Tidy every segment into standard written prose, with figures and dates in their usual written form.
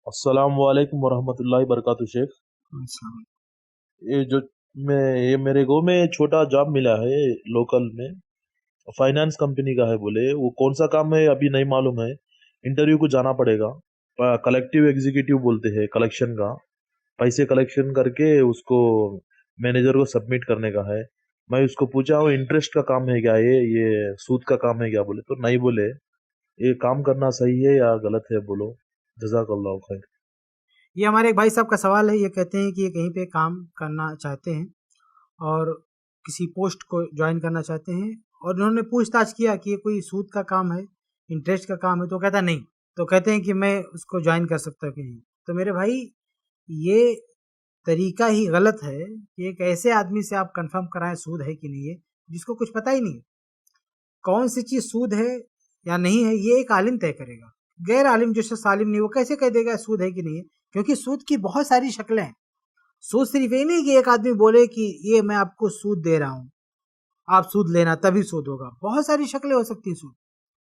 अस्सलाम वालेकुम वरहमतुल्लाहि बरकातुहू शेख। अच्छा। ये जो ये मेरे को में छोटा जॉब मिला है लोकल में, फाइनेंस कंपनी का है। बोले वो कौन सा काम है अभी नहीं मालूम है, इंटरव्यू को जाना पड़ेगा। कलेक्टिव एग्जीक्यूटिव बोलते हैं, कलेक्शन का पैसे कलेक्शन करके उसको मैनेजर को सबमिट करने का है। मैं उसको पूछा वो इंटरेस्ट का काम है क्या, ये सूद का काम है क्या, बोले तो नहीं। बोले ये काम करना सही है या गलत है, बोलो। जज़ाकल्लाहु खैर। ये हमारे एक भाई साहब का सवाल है। ये कहते हैं कि ये कहीं पे काम करना चाहते हैं और किसी पोस्ट को ज्वाइन करना चाहते हैं, और उन्होंने पूछताछ किया कि ये कोई सूद का काम है, इंटरेस्ट का काम है, तो कहता नहीं। तो कहते हैं कि मैं उसको ज्वाइन कर सकता कि नहीं। तो मेरे भाई, ये तरीका ही गलत है कि एक ऐसे आदमी से आप कंफर्म कराएं सूद है कि नहीं है, जिसको कुछ पता ही नहीं है। कौन सी चीज सूद है या नहीं है, ये एक आलिम तय करेगा। गैर आलिम जो शख्स आलिम नहीं, वो कैसे कह देगा सूद है कि नहीं है? क्योंकि सूद की बहुत सारी शक्लें हैं। सूद सिर्फ ये नहीं कि एक आदमी बोले कि ये मैं आपको सूद दे रहा हूँ, आप सूद लेना तभी सूद होगा। बहुत सारी शक्लें हो सकती है सूद।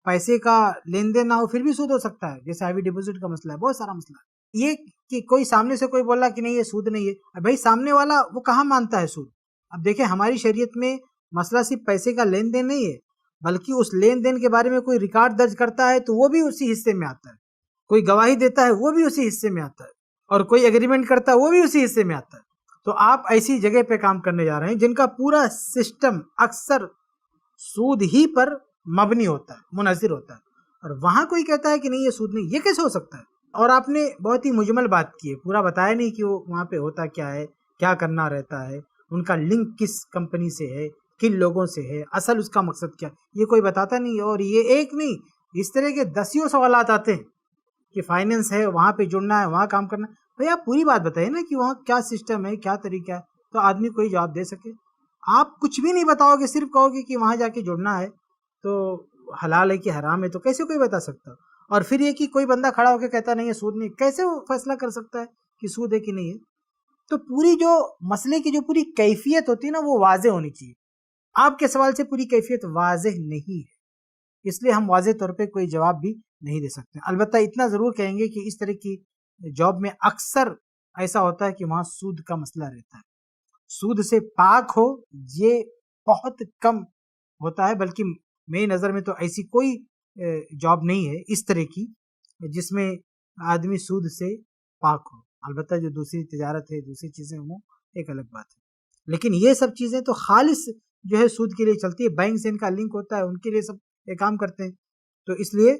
पैसे का लेन देन ना हो फिर भी सूद हो सकता है, जैसे हैवी डिपॉजिट का मसला है, बहुत सारा मसला है। ये कि कोई सामने से कोई बोला कि नहीं ये सूद नहीं है, अब भाई सामने वाला वो कहाँ मानता है सूद? अब देखें, हमारी शरीयत में मसला सिर्फ पैसे का लेन देन नहीं है, बल्कि उस लेन देन के बारे में कोई रिकॉर्ड दर्ज करता है तो वो भी उसी हिस्से में आता है, कोई गवाही देता है वो भी उसी हिस्से में आता है, और कोई एग्रीमेंट करता है वो भी उसी हिस्से में आता है। तो आप ऐसी जगह पे काम करने जा रहे हैं जिनका पूरा सिस्टम अक्सर सूद ही पर मबनी होता है, मुनहसिर होता है, और वहां कोई कहता है कि नहीं ये सूद नहीं, ये कैसे हो सकता है? और आपने बहुत ही मुजमल बात की है, पूरा बताया नहीं कि वो वहां पे होता क्या है, क्या करना रहता है, उनका लिंक किस कंपनी से है, किन लोगों से है, असल उसका मकसद क्या, ये कोई बताता नहीं। और ये एक नहीं, इस तरह के दसियों सवालात आते हैं कि फाइनेंस है, वहां पे जुड़ना है, वहां काम करना है। भाई आप पूरी बात बताइए ना कि वहाँ क्या सिस्टम है, क्या तरीका है, तो आदमी कोई जवाब दे सके। आप कुछ भी नहीं बताओगे, सिर्फ कहोगे कि वहां जाके जुड़ना है तो हलाल है कि हराम है, तो कैसे कोई बता सकता? और फिर ये कि कोई बंदा खड़ा होकर कहता नहीं है सूद नहीं, कैसे वो फैसला कर सकता है कि सूद है कि नहीं है? तो पूरी जो मसले की जो पूरी कैफियत होती है ना, वो वाज़ेह होनी चाहिए। आपके सवाल से पूरी कैफियत वाज़ेह नहीं है, इसलिए हम वाज़ेह तौर पे कोई जवाब भी नहीं दे सकते। अलबत्ता इतना ज़रूर कहेंगे कि इस तरह की जॉब में अक्सर ऐसा होता है कि वहाँ सूद का मसला रहता है। सूद से पाक हो ये बहुत कम होता है, बल्कि मेरी नज़र में तो ऐसी कोई जॉब नहीं है इस तरह की जिसमें आदमी सूद से पाक हो। अलबत्ता जो दूसरी तिजारत है, दूसरी चीज़ें, वो एक अलग बात है। लेकिन ये सब चीज़ें तो खालिस जो है सूद के लिए चलती है, बैंक से इनका लिंक होता है, उनके लिए सब ये काम करते हैं। तो इसलिए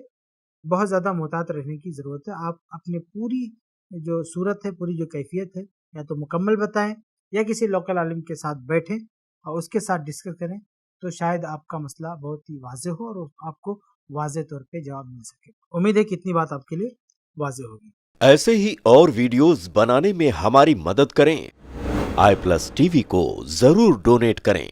बहुत ज़्यादा मोहतात रहने की ज़रूरत है। आप अपने पूरी जो सूरत है, पूरी जो कैफियत है, या तो मुकम्मल बताएं या किसी लोकल आलिम के साथ बैठें और उसके साथ डिस्कस करें, तो शायद आपका मसला बहुत ही वाज़ेह हो और आपको वाज़ेह तौर पे जवाब मिल सके। उम्मीद है कि इतनी बात आपके लिए वाज़ेह होगी। ऐसे ही और वीडियोस बनाने में हमारी मदद करें। iPlus TV को जरूर डोनेट करें।